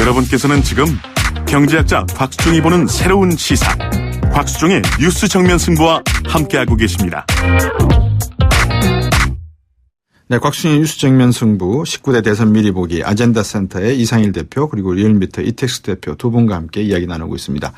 여러분께서는 지금 경제학자 곽수중이 보는 새로운 시사, 곽수중의 뉴스 정면 승부와 함께하고 계십니다. 네, 곽수중의 뉴스 정면 승부 19대 대선 미리 보기 아젠다 센터의 이상일 대표 그리고 리얼미터 이택스 대표 두 분과 함께 이야기 나누고 있습니다.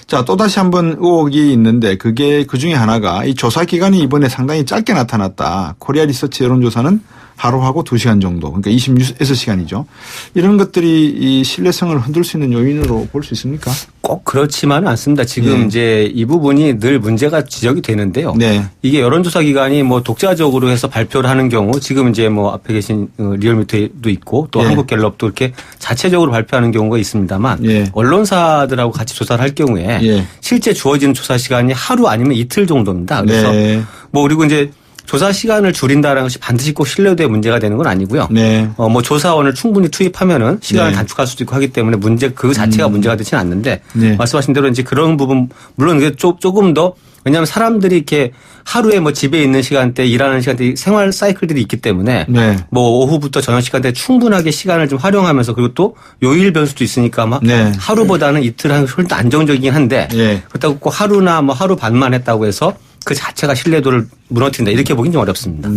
자, 또다시 한번 의혹이 있는데 그게 그중에 하나가 이 조사 기간이 이번에 상당히 짧게 나타났다. 코리아 리서치 여론조사는 하루하고 2시간 정도, 그러니까 26시간이죠. 이런 것들이 이 신뢰성을 흔들 수 있는 요인으로 볼 수 있습니까? 꼭 그렇지만은 않습니다. 지금 이제 이 부분이 늘 문제가 지적이 되는데요. 네. 이게 여론조사 기관이 뭐 독자적으로 해서 발표를 하는 경우 지금 이제 뭐 앞에 계신 리얼미터도 있고 또 한국갤럽도 이렇게 자체적으로 발표하는 경우가 있습니다만 언론사들하고 같이 조사를 할 경우에 실제 주어지는 조사 시간이 하루 아니면 이틀 정도입니다. 그래서 뭐 그리고 이제 조사 시간을 줄인다라는 것이 반드시 꼭 신뢰도에 문제가 되는 건 아니고요. 뭐 조사원을 충분히 투입하면은 시간을 단축할 수도 있고 하기 때문에 그 자체가 문제가 되지는 않는데 말씀하신 대로 이제 그런 부분 물론 이게 조금 더 왜냐하면 사람들이 이렇게 하루에 뭐 집에 있는 시간대 일하는 시간대 생활 사이클들이 있기 때문에 뭐 오후부터 저녁 시간대 충분하게 시간을 좀 활용하면서 그리고 또 요일 변수도 있으니까 아마 하루보다는 이틀 하는 게 훨씬 더 안정적이긴 한데 그렇다고 꼭 하루나 뭐 하루 반만 했다고 해서 그 자체가 신뢰도를 무너뜨린다 이렇게 보긴 좀 어렵습니다.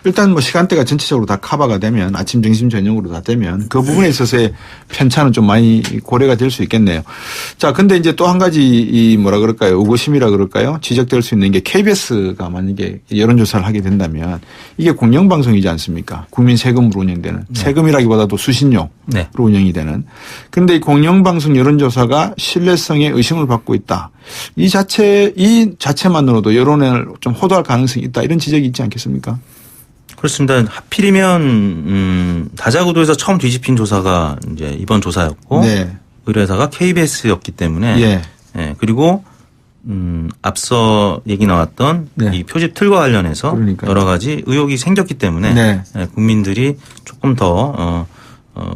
일단 뭐 시간대가 전체적으로 다 커버가 되면 아침, 점심, 저녁으로 다 되면 그 부분에 있어서의 편차는 좀 많이 고려가 될 수 있겠네요. 자, 근데 이제 또 한 가지 이 뭐라 그럴까요? 의구심이라 그럴까요? 지적될 수 있는 게 KBS가 만약에 여론조사를 하게 된다면 이게 공영방송이지 않습니까? 국민 세금으로 운영되는 세금이라기보다도 수신료로 운영이 되는. 그런데 이 공영방송 여론조사가 신뢰성에 의심을 받고 있다. 이 자체만으로도 여론을 좀 호도할 가능성이 있다. 이런 지적이 있지 않겠습니까? 그렇습니다. 하필이면 다자구도에서 처음 뒤집힌 조사가 이제 이번 조사였고 의뢰사가 KBS였기 때문에 그리고 앞서 얘기 나왔던 이 표집 틀과 관련해서 여러 가지 의혹이 생겼기 때문에 국민들이 조금 더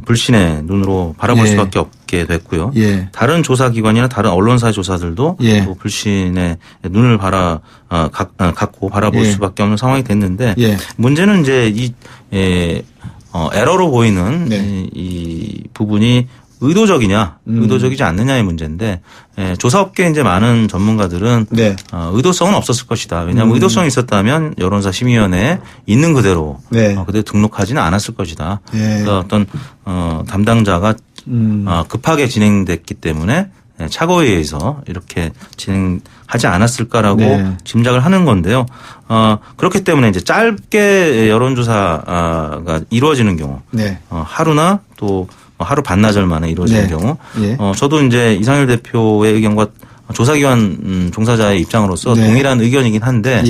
불신의 눈으로 바라볼 수밖에 없게 됐고요. 다른 조사기관이나 다른 언론사 조사들도 또 불신의 눈을 갖고 바라볼 수밖에 없는 상황이 됐는데 문제는 이제 이 에러로 보이는 이 부분이 의도적이냐, 의도적이지 않느냐의 문제인데 조사업계에 이제 많은 전문가들은 의도성은 없었을 것이다. 왜냐하면 의도성이 있었다면 여론사 심의위원회에 있는 그대로 그대로 등록하지는 않았을 것이다. 그래서 어떤 담당자가 급하게 진행됐기 때문에 착오에 의해서 이렇게 진행하지 않았을까라고 짐작을 하는 건데요. 그렇기 때문에 이제 짧게 여론조사가 이루어지는 경우 하루나 또 하루 반나절 만에 이루어지는 경우 저도 이제 이상일 대표의 의견과 조사기관 종사자의 입장으로서 동일한 의견이긴 한데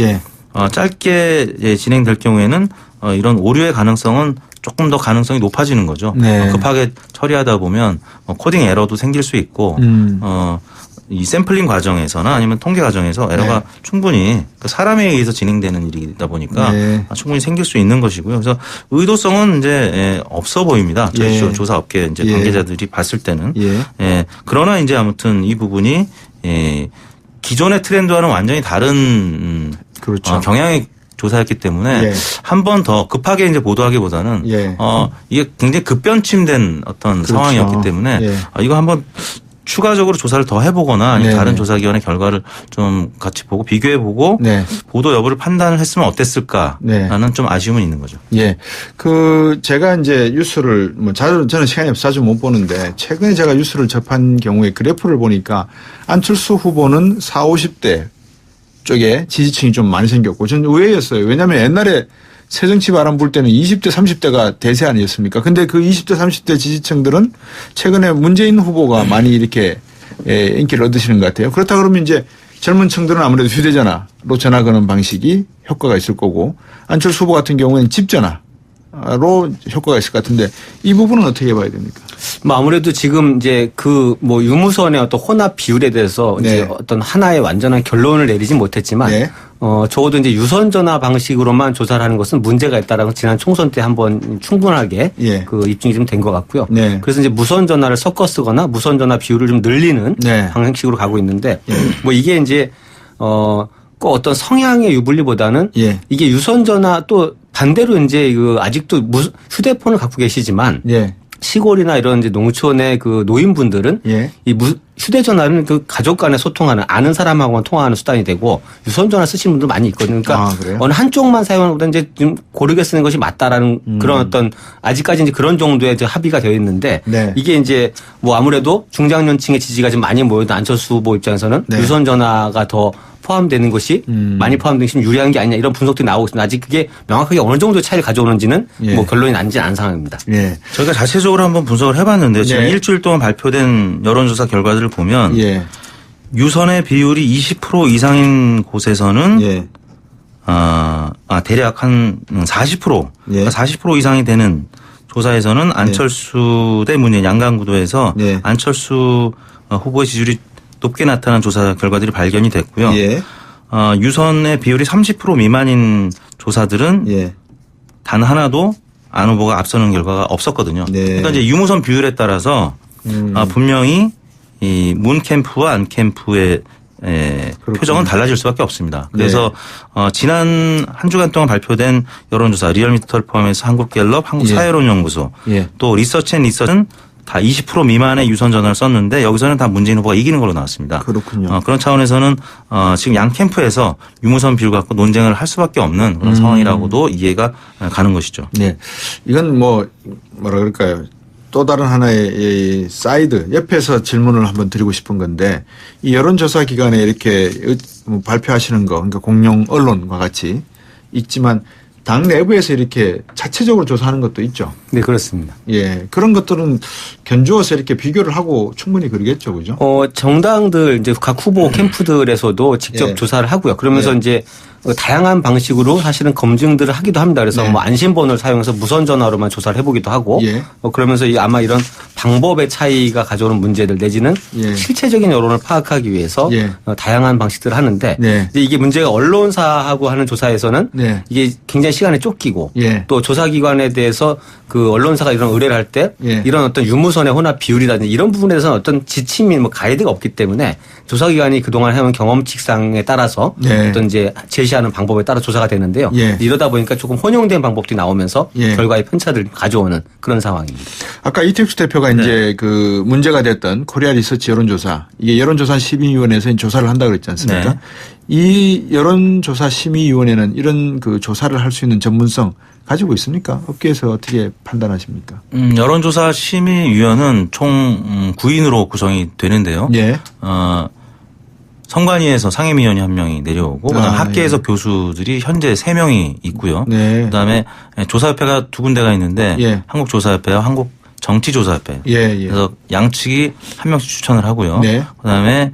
짧게 진행될 경우에는 이런 오류의 가능성은 조금 더 가능성이 높아지는 거죠. 급하게 처리하다 보면 코딩 에러도 생길 수 있고 이 샘플링 과정에서나 아니면 통계 과정에서 에러가 충분히 사람에 의해서 진행되는 일이다 보니까 충분히 생길 수 있는 것이고요. 그래서 의도성은 이제 없어 보입니다. 저희 조사업계 이제 관계자들이 봤을 때는. 그러나 이제 아무튼 이 부분이 기존의 트렌드와는 완전히 다른 경향의 조사였기 때문에 한 번 더 급하게 이제 보도하기보다는 이게 굉장히 급변침된 어떤 상황이었기 때문에 이거 한번 추가적으로 조사를 더 해보거나 아니면 다른 조사기관의 결과를 좀 같이 보고 비교해보고 보도 여부를 판단을 했으면 어땠을까라는 좀 아쉬움은 있는 거죠. 제가 이제 뉴스를 저는 시간이 없어서 자주 못 보는데 최근에 제가 뉴스를 접한 경우에 그래프를 보니까 안철수 후보는 40, 50대 쪽에 지지층이 좀 많이 생겼고 저는 의외였어요. 왜냐하면 옛날에 새정치 바람 불 때는 20대 30대가 대세 아니었습니까? 근데 그 20대 30대 지지층들은 최근에 문재인 후보가 많이 이렇게 인기를 얻으시는 것 같아요. 그렇다 그러면 이제 젊은 층들은 아무래도 휴대전화로 전화 거는 방식이 효과가 있을 거고 안철수 후보 같은 경우에는 집전화로 효과가 있을 것 같은데 이 부분은 어떻게 봐야 됩니까? 뭐 아무래도 지금 이제 유무선의 어떤 혼합 비율에 대해서 이제 어떤 하나의 완전한 결론을 내리진 못했지만 적어도 이제 유선 전화 방식으로만 조사를 하는 것은 문제가 있다라고 지난 총선 때 한번 충분하게 그 입증이 좀 된 것 같고요. 그래서 이제 무선 전화를 섞어 쓰거나 무선 전화 비율을 좀 늘리는 방식으로 가고 있는데 뭐 이게 이제 꼭 어떤 성향의 유불리보다는 이게 유선 전화 또 반대로 이제 아직도 휴대폰을 갖고 계시지만 시골이나 이런 이제 농촌의 그 노인분들은 예. 이 휴대전화는 그 가족 간에 소통하는 아는 사람하고만 통화하는 수단이 되고 유선전화 쓰시는 분들 많이 있거든요. 그러니까 어느 한쪽만 사용하는 것보다 이제 좀 고르게 쓰는 것이 맞다라는 그런 어떤 아직까지 이제 그런 정도의 이제 합의가 되어 있는데 네. 이게 이제 뭐 아무래도 중장년층의 지지가 좀 많이 모여도 안철수 후보 입장에서는 네. 유선전화가 더 포함되는 것이 많이 포함되는 것이 유리한 게 아니냐 이런 분석들이 나오고 있습니다. 아직 그게 명확하게 어느 정도의 차이를 가져오는지는 예. 뭐 결론이 난지 않은 상황입니다. 예. 저희가 자체적으로 한번 분석을 해봤는데요. 지금 네. 일주일 동안 발표된 여론조사 결과들을 보면 예. 유선의 비율이 20% 이상인 곳에서는 예. 대략 한 40%, 예. 그러니까 40% 이상이 되는 조사에서는 안철수 대 문재인 양강구도에서 예. 안철수 후보의 지지율이 높게 나타난 조사 결과들이 발견이 됐고요. 예. 유선의 비율이 30% 미만인 조사들은 예. 단 하나도 안 후보가 앞서는 결과가 없었거든요. 네. 그러니까 이제 유무선 비율에 따라서 분명히 이 문 캠프와 안 캠프의 표정은 달라질 수밖에 없습니다. 그래서 지난 한 주간 동안 발표된 여론조사 리얼미터를 포함해서 한국갤럽, 한국사회론연구소 예. 또 리서치앤리서치는 다 20% 미만의 유선 전화를 썼는데 여기서는 다 문재인 후보가 이기는 걸로 나왔습니다. 그렇군요. 그런 차원에서는 지금 양 캠프에서 유무선 비율 갖고 논쟁을 할 수밖에 없는 그런 상황이라고도 이해가 가는 것이죠. 네. 이건 뭐라 그럴까요? 또 다른 하나의 이 사이드 옆에서 질문을 한번 드리고 싶은 건데 이 여론조사 기간에 이렇게 발표하시는 거 그러니까 공영 언론과 같이 있지만 당 내부에서 이렇게 자체적으로 조사하는 것도 있죠. 네, 그렇습니다. 예. 그런 것들은 견주어서 이렇게 비교를 하고 충분히 그러겠죠. 그죠? 정당들 이제 각 후보 캠프들에서도 직접 예. 조사를 하고요. 그러면서 예. 이제 다양한 방식으로 사실은 검증들을 하기도 합니다. 그래서 네. 뭐 안심번호를 사용해서 무선 전화로만 조사를 해보기도 하고 예. 그러면서 아마 이런 방법의 차이가 가져오는 문제들 내지는 예. 실체적인 여론을 파악하기 위해서 예. 다양한 방식들을 하는데 네. 이제 이게 문제가 언론사하고 하는 조사에서는 네. 이게 굉장히 시간에 쫓기고 예. 또 조사기관에 대해서 그 언론사가 이런 의뢰를 할 때 예. 이런 어떤 유무선의 혼합 비율이라든지 이런 부분에 대해서는 어떤 지침이 뭐 가이드가 없기 때문에 조사기관이 그동안 해온 경험칙상에 따라서 네. 어떤 이제 제시하는 방법에 따라 조사가 되는데요. 예. 이러다 보니까 조금 혼용된 방법들이 나오면서 예. 결과의 편차를 가져오는 그런 상황입니다. 아까 이택수 대표가 이제 그 문제가 됐던 코리아 리서치 여론조사 이게 여론조사 심의위원회에서 조사를 한다고 그랬지 않습니까? 네. 이 여론조사 심의위원회는 이런 그 조사를 할 수 있는 전문성 가지고 있습니까? 업계에서 어떻게 판단하십니까? 여론조사 심의위원은 총 9인으로 구성이 되는데요. 예. 선관위에서 상임위원이 한 명이 내려오고 그다음에 학계에서 예. 교수들이 현재 3명이 있고요. 네. 그다음에 조사협회가 두 군데가 있는데 예. 한국조사협회와 한국정치조사협회. 예, 예. 그래서 양측이 한 명씩 추천을 하고요. 네. 그다음에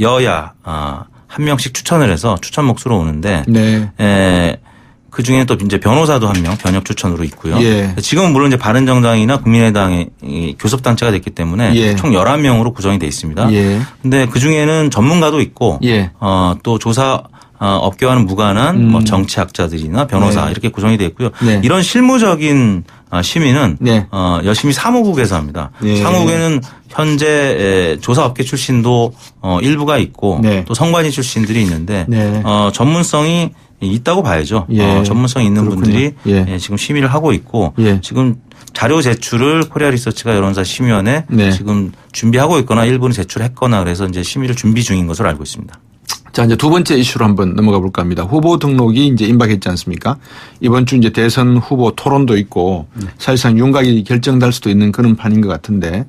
여야 한 명씩 추천을 해서 추천 몫으로 오는데 네. 그 중에 또 이제 변호사도 한 명 변협 추천으로 있고요. 예. 지금은 물론 이제 바른정당이나 국민의당이 교섭단체가 됐기 때문에 예. 총 11명으로 구성이 돼 있습니다. 예. 근데 그 중에는 전문가도 있고 예. 또 조사 업계와는 무관한 뭐 정치학자들이나 변호사 네. 이렇게 구성이 되어 있고요. 네. 이런 실무적인 심의는 네. 열심히 사무국에서 합니다. 예. 사무국에는 현재 조사업계 출신도 일부가 있고 네. 또 선관위 출신들이 있는데 네. 전문성이 있다고 봐야죠. 예. 전문성 있는 그렇군요. 분들이 예. 지금 심의를 하고 있고 예. 지금 자료 제출을 코리아 리서치가 여론조사 심의원에 네. 지금 준비하고 있거나 일부는 제출했거나 그래서 이제 심의를 준비 중인 것으로 알고 있습니다. 자, 이제 두 번째 이슈로 한번 넘어가 볼까 합니다. 후보 등록이 이제 임박했지 않습니까? 이번 주 이제 대선 후보 토론도 있고 사실상 윤곽이 결정될 수도 있는 그런 판인 것 같은데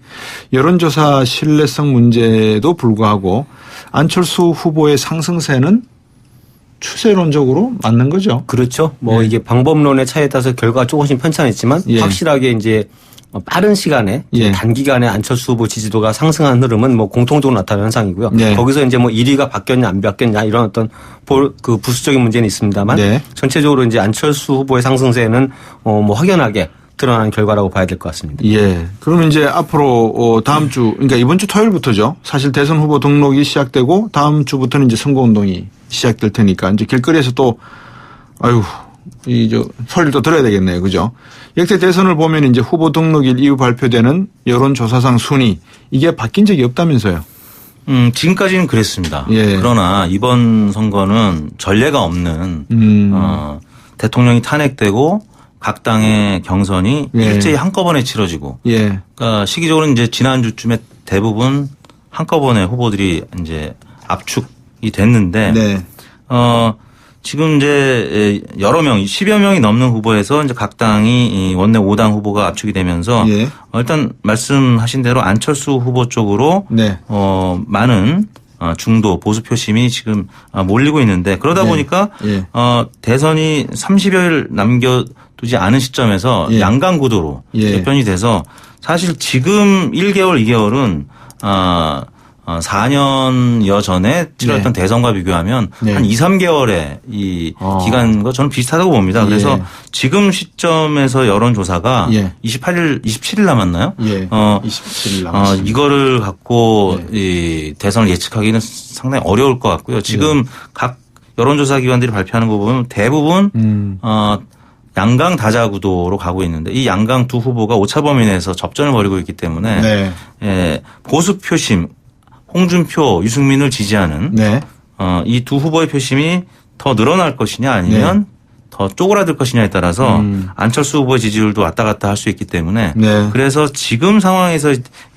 여론조사 신뢰성 문제도 불구하고 안철수 후보의 상승세는 추세론적으로 맞는 거죠. 그렇죠. 뭐 네. 이게 방법론의 차이에 따라서 결과가 조금씩 편차했지만 예. 확실하게 이제 빠른 시간에 예. 단기간에 안철수 후보 지지도가 상승한 흐름은 뭐 공통적으로 나타나는 현상이고요. 네. 거기서 이제 뭐 1위가 바뀌었냐 안 바뀌었냐 이런 어떤 그 부수적인 문제는 있습니다만 네. 전체적으로 이제 안철수 후보의 상승세는 뭐 확연하게 드러나는 결과라고 봐야 될 것 같습니다. 예. 그러면 이제 앞으로 다음 주, 그러니까 이번 주 토요일부터죠. 사실 대선 후보 등록이 시작되고 다음 주부터는 이제 선거운동이 시작될 테니까 이제 길거리에서 또 소리를 또 들어야 되겠네요. 그죠? 역대 대선을 보면 이제 후보 등록일 이후 발표되는 여론조사상 순위 이게 바뀐 적이 없다면서요. 지금까지는 그랬습니다. 예. 그러나 이번 선거는 전례가 없는 대통령이 탄핵되고 각 당의 경선이 일제히 한꺼번에 치러지고 그러니까 시기적으로 이제 지난주쯤에 대부분 한꺼번에 후보들이 이제 압축이 됐는데 지금 이제 여러 명, 10여 명이 넘는 후보에서 이제 각 당이 원내 5당 후보가 압축이 되면서 일단 말씀하신 대로 안철수 후보 쪽으로 많은 중도 보수 표심이 지금 몰리고 있는데 그러다 보니까 대선이 30여일 남겨두지 않은 시점에서 양강 구도로 재편이 돼서 사실 지금 1개월, 2개월은 4년여 전에 치렀던 대선과 비교하면 한 2, 3개월의 이 기간과 저는 비슷하다고 봅니다. 그래서 지금 시점에서 여론조사가 27일 남았나요? 27일 남았습니다. 이거를 갖고 이 대선을 예측하기는 상당히 어려울 것 같고요. 지금 각 여론조사 기관들이 발표하는 거 보면 대부분 양강 다자 구도로 가고 있는데 이 양강 두 후보가 오차 범위 내에서 접전을 벌이고 있기 때문에 보수 표심 홍준표, 유승민을 지지하는 이 두 후보의 표심이 더 늘어날 것이냐 아니면 더 쪼그라들 것이냐에 따라서 안철수 후보의 지지율도 왔다 갔다 할 수 있기 때문에 그래서 지금 상황에서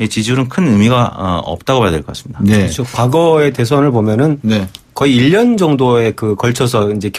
지지율은 큰 의미가 없다고 봐야 될 것 같습니다. 그렇죠. 과거의 대선을 보면은 거의 1년 정도에 걸쳐서 이제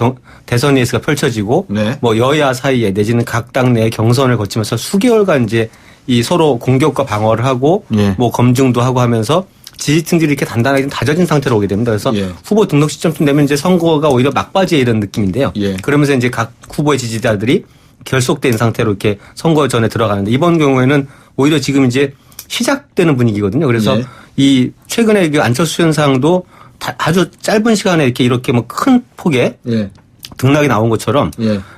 대선 레이스가 펼쳐지고 뭐 여야 사이에 내지는 각 당 내 경선을 거치면서 수개월간 이제 이 서로 공격과 방어를 하고 뭐 검증도 하고 하면서 지지층들이 이렇게 단단하게 다져진 상태로 오게 됩니다. 그래서 후보 등록 시점쯤 되면 이제 선거가 오히려 막바지에 이런 느낌인데요. 그러면서 이제 각 후보의 지지자들이 결속된 상태로 이렇게 선거 전에 들어가는데 이번 경우에는 오히려 지금 이제 시작되는 분위기거든요. 그래서 이 최근에 그 안철수 현상도 아주 짧은 시간에 이렇게 뭐 큰 폭의 등락이 나온 것처럼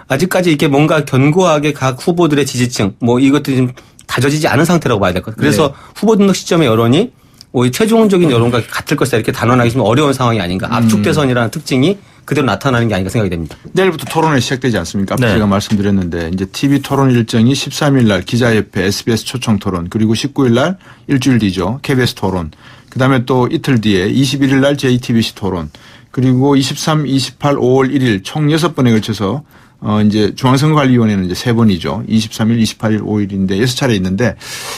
아직까지 이렇게 뭔가 견고하게 각 후보들의 지지층 뭐 이것들이 좀 다져지지 않은 상태라고 봐야 될 것 같아요. 그래서 후보 등록 시점의 여론이 최종적인 여론과 같을 것이다 이렇게 단언하기 좀 어려운 상황이 아닌가. 압축 대선이라는 특징이 그대로 나타나는 게 아닌가 생각이 됩니다. 내일부터 토론회 시작되지 않습니까? 앞서 제가 말씀드렸는데 이제 TV 토론 일정이 13일 날 기자협회 SBS 초청 토론 그리고 19일 날 일주일 뒤죠. KBS 토론. 그다음에 또 이틀 뒤에 21일 날 JTBC 토론. 그리고 23, 28, 5월 1일 총 6번에 걸쳐서 이제 중앙선거관리위원회는 이제 3번이죠. 23일, 28일, 5일인데 6차례 있는데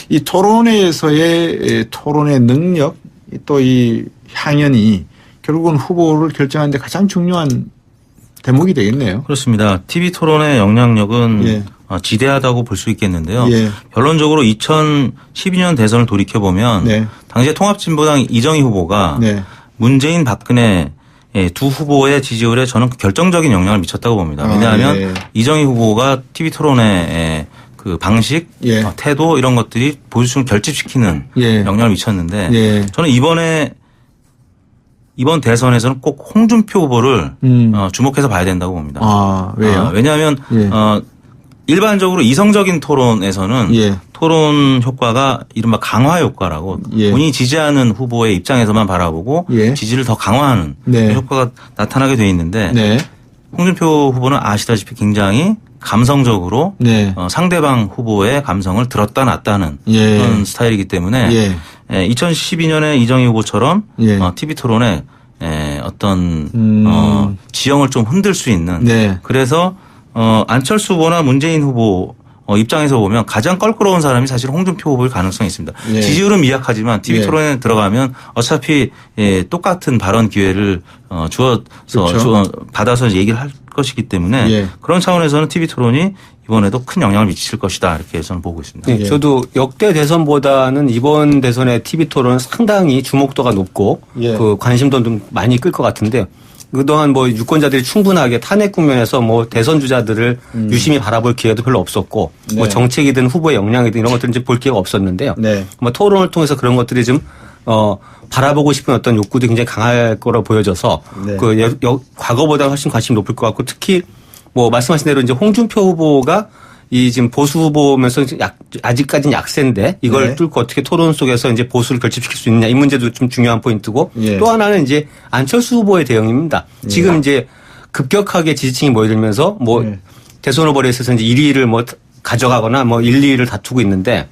이 토론회에서의 토론의 능력 또 이 향연이 결국은 후보를 결정하는 데 가장 중요한 대목이 되겠네요. 그렇습니다. TV 토론의 영향력은 지대하다고 볼 수 있겠는데요. 결론적으로 2012년 대선을 돌이켜보면 당시에 통합진보당 이정희 후보가 문재인, 박근혜 두 후보의 지지율에 저는 결정적인 영향을 미쳤다고 봅니다. 왜냐하면 이정희 후보가 TV 토론의 그 방식, 태도 이런 것들이 보수층을 결집시키는 영향을 미쳤는데 저는 이번 대선에서는 꼭 홍준표 후보를 주목해서 봐야 된다고 봅니다. 왜요? 왜냐하면 일반적으로 이성적인 토론에서는 토론 효과가 이른바 강화 효과라고 본인이 지지하는 후보의 입장에서만 바라보고 지지를 더 강화하는 효과가 나타나게 돼 있는데 홍준표 후보는 아시다시피 굉장히 감성적으로 상대방 후보의 감성을 들었다 놨다 하는 그런 스타일이기 때문에 2012년에 이정희 후보처럼 TV 토론에 어떤 지형을 좀 흔들 수 있는 그래서 안철수 후보나 문재인 후보 입장에서 보면 가장 껄끄러운 사람이 사실 홍준표 후보일 가능성이 있습니다. 지지율은 미약하지만 TV 토론에 들어가면 어차피 똑같은 발언 기회를 받아서 얘기를 할 것이기 때문에 그런 차원에서는 TV 토론이 이번에도 큰 영향을 미칠 것이다 이렇게 저는 보고 있습니다. 저도 역대 대선보다는 이번 대선의 TV 토론은 상당히 주목도가 높고 그 관심도 좀 많이 끌 것 같은데요. 그동안 뭐 유권자들이 충분하게 탄핵 국면에서 뭐 대선 주자들을 유심히 바라볼 기회도 별로 없었고 뭐 정책이든 후보의 역량이든 이런 것들은 이제 볼 기회가 없었는데요. 뭐 토론을 통해서 그런 것들이 좀 바라보고 싶은 어떤 욕구도 굉장히 강할 거로 보여져서 과거보다 훨씬 관심이 높을 것 같고 특히 뭐 말씀하신 대로 이제 홍준표 후보가 이 지금 보수 후보면서 아직까지는 약세인데 이걸 뚫고 어떻게 토론 속에서 이제 보수를 결집시킬 수 있느냐 이 문제도 좀 중요한 포인트고 또 하나는 이제 안철수 후보의 대응입니다. 지금 이제 급격하게 지지층이 모여들면서 뭐 대선 후보 레이스에서 이제 1위를 뭐 가져가거나 뭐 1, 2위를 다투고 있는데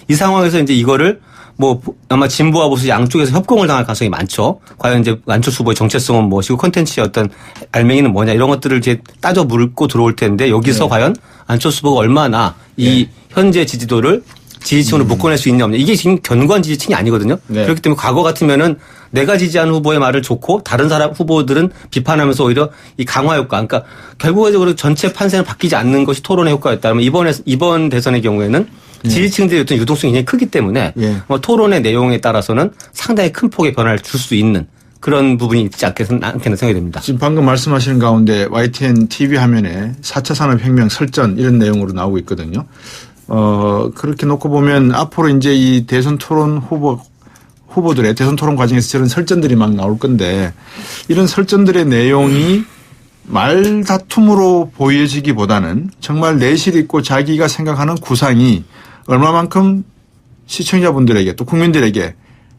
이 상황에서 이제 이거를 뭐 아마 진보와 보수 양쪽에서 협공을 당할 가능성이 많죠. 과연 이제 안철수 후보의 정체성은 무엇이고 콘텐츠의 어떤 알맹이는 뭐냐 이런 것들을 이제 따져 물고 들어올 텐데 여기서 과연 안철수 후보가 얼마나 이 현재 지지도를 지지층으로 묶어낼 수 있냐 없냐. 이게 지금 견고한 지지층이 아니거든요. 그렇기 때문에 과거 같으면은 내가 지지하는 후보의 말을 좋고 다른 사람 후보들은 비판하면서 오히려 이 강화 효과. 그러니까 결국적으로 전체 판세는 바뀌지 않는 것이 토론의 효과였다면 이번 대선의 경우에는 지지층들의 어떤 유동성이 굉장히 크기 때문에 뭐 토론의 내용에 따라서는 상당히 큰 폭의 변화를 줄 수 있는 그런 부분이 있지 않겠나 생각이 됩니다. 지금 방금 말씀하시는 가운데 YTN TV 화면에 4차 산업혁명 설전 이런 내용으로 나오고 있거든요. 그렇게 놓고 보면 앞으로 이제 이 대선 토론 후보들의 대선 토론 과정에서 저런 설전들이 막 나올 건데 이런 설전들의 내용이 말다툼으로 보여지기보다는 정말 내실 있고 자기가 생각하는 구상이 얼마만큼 시청자분들에게 또 국민들에게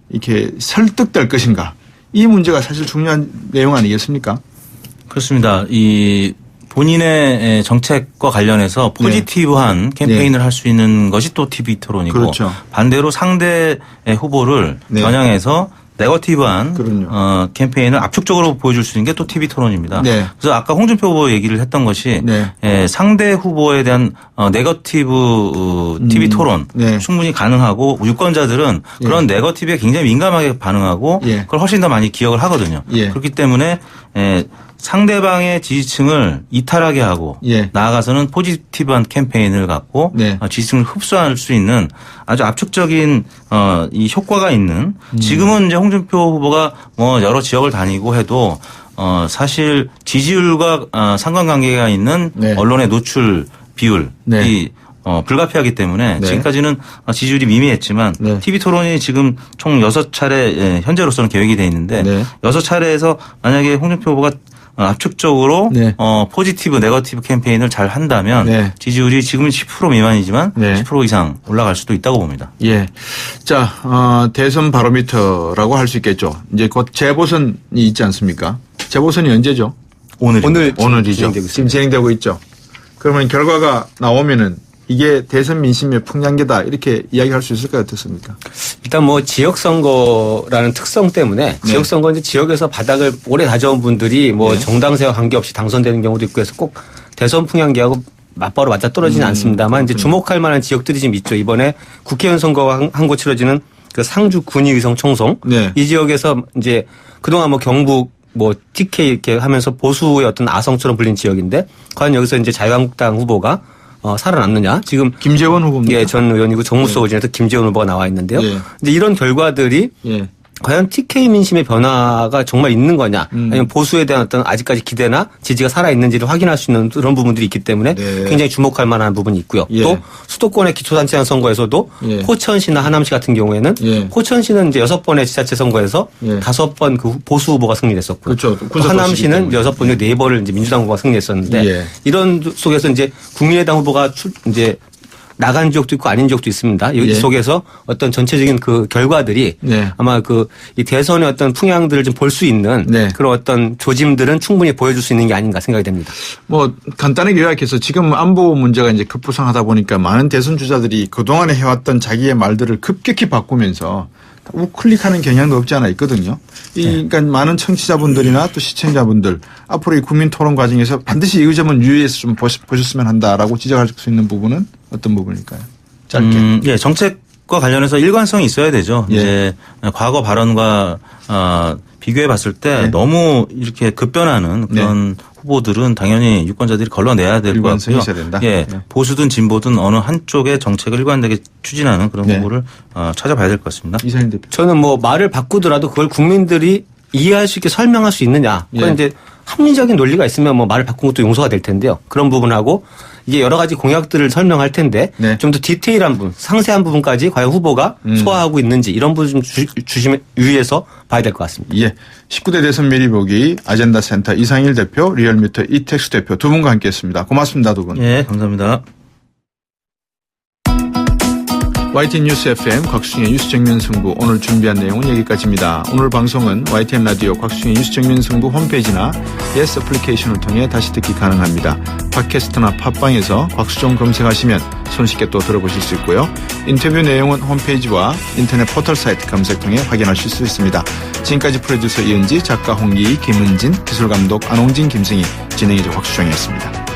이렇게 설득될 것인가. 이 문제가 사실 중요한 내용 아니겠습니까? 그렇습니다. 이 본인의 정책과 관련해서 포지티브한 캠페인을 할 수 있는 것이 또 TV 토론이고 그렇죠. 반대로 상대의 후보를 겨냥해서 네거티브한 캠페인을 압축적으로 보여줄 수 있는 게 또 TV 토론입니다. 그래서 아까 홍준표 후보 얘기를 했던 것이 상대 후보에 대한 네거티브 TV 토론 충분히 가능하고 유권자들은 그런 네거티브에 굉장히 민감하게 반응하고 그걸 훨씬 더 많이 기억을 하거든요. 그렇기 때문에 상대방의 지지층을 이탈하게 하고 나아가서는 포지티브한 캠페인을 갖고 지지층을 흡수할 수 있는 아주 압축적인 이 효과가 있는 지금은 이제 홍준표 후보가 뭐 여러 지역을 다니고 해도 사실 지지율과 상관관계가 있는 언론의 노출 비율이 불가피하기 때문에 지금까지는 지지율이 미미했지만 TV 토론이 지금 총 6차례 현재로서는 계획이 돼 있는데 6차례에서 만약에 홍준표 후보가 압축적으로 포지티브 네거티브 캠페인을 잘 한다면 지지율이 지금은 10% 미만이지만 10% 이상 올라갈 수도 있다고 봅니다. 자, 대선 바로미터라고 할 수 있겠죠. 이제 곧 재보선이 있지 않습니까? 재보선이 언제죠? 오늘이죠. 지금 진행되고 있죠. 그러면 결과가 나오면은 이게 대선 민심의 풍량계다 이렇게 이야기할 수 있을까요? 어떻습니까? 일단 뭐 지역선거라는 특성 때문에 지역선거 이제 지역에서 바닥을 오래 다져온 분들이 뭐 정당세와 관계없이 당선되는 경우도 있고 해서 꼭 대선 풍량계하고 맞바로 맞아 떨어지는 않습니다만 이제 주목할 만한 지역들이 지금 있죠. 이번에 국회의원 선거가 한 곳 치러지는 그 상주 군의의성 청송 이 지역에서 이제 그동안 뭐 경북 뭐 TK 이렇게 하면서 보수의 어떤 아성처럼 불린 지역인데 과연 여기서 이제 자유한국당 후보가 살아남느냐. 지금 김재원 후보입니다. 전 의원이고 정무수 오진에서 김재원 후보가 나와 있는데요. 이제 이런 결과들이 과연 TK 민심의 변화가 정말 있는 거냐 아니면 보수에 대한 어떤 아직까지 기대나 지지가 살아있는지를 확인할 수 있는 그런 부분들이 있기 때문에 굉장히 주목할 만한 부분이 있고요. 또 수도권의 기초단체장 선거에서도 포천시나 하남시 같은 경우에는 포천시는 이제 6번의 지자체 선거에서 5번 그 보수 후보가 승리했었고요. 하남시는 6번 중 4번을 이제 민주당 후보가 승리했었는데 이런 속에서 이제 국민의당 후보가 이제 나간 지역도 있고 아닌 지역도 있습니다. 이 속에서 어떤 전체적인 그 결과들이 아마 이 대선의 어떤 풍향들을 좀 볼 수 있는 그런 어떤 조짐들은 충분히 보여줄 수 있는 게 아닌가 생각이 됩니다. 뭐 간단하게 요약해서 지금 안보 문제가 이제 급부상하다 보니까 많은 대선 주자들이 그동안에 해왔던 자기의 말들을 급격히 바꾸면서 우클릭하는 경향도 없지 않아 있거든요. 그러니까 많은 청취자분들이나 또 시청자분들 앞으로 이 국민 토론 과정에서 반드시 이 점은 유의해서 좀 보셨으면 한다라고 지적할 수 있는 부분은 어떤 부분일까요? 짧게. 정책과 관련해서 일관성이 있어야 되죠. 이제 과거 발언과 비교해 봤을 때 너무 이렇게 급변하는 그런 후보들은 당연히 유권자들이 걸러내야 될 것 같고요. 있어야 된다. 보수든 진보든 어느 한쪽의 정책을 일관되게 추진하는 그런 후보를 찾아봐야 될 것 같습니다. 이상인 대표. 저는 뭐 말을 바꾸더라도 그걸 국민들이 이해할 수 있게 설명할 수 있느냐. 그건 이제 합리적인 논리가 있으면 뭐 말을 바꾼 것도 용서가 될 텐데요. 그런 부분하고 이게 여러 가지 공약들을 설명할 텐데 좀 더 디테일한 부분, 상세한 부분까지 과연 후보가 소화하고 있는지 이런 부분 좀 유의해서 봐야 될 것 같습니다. 19대 대선 미리 보기 아젠다 센터 이상일 대표, 리얼미터 이택수 대표 두 분과 함께했습니다. 고맙습니다, 두 분. 감사합니다. YTN 뉴스 FM 곽수중의 뉴스 정면 승부 오늘 준비한 내용은 여기까지입니다. 오늘 방송은 YTN 라디오 곽수중의 뉴스 정면 승부 홈페이지나 예스 애플리케이션을 통해 다시 듣기 가능합니다. 팟캐스트나 팟빵에서 곽수중 검색하시면 손쉽게 또 들어보실 수 있고요. 인터뷰 내용은 홈페이지와 인터넷 포털 사이트 검색 통해 확인하실 수 있습니다. 지금까지 프로듀서 이은지, 작가 홍기, 김은진, 기술감독 안홍진, 김승희, 진행해줄 곽수중이었습니다.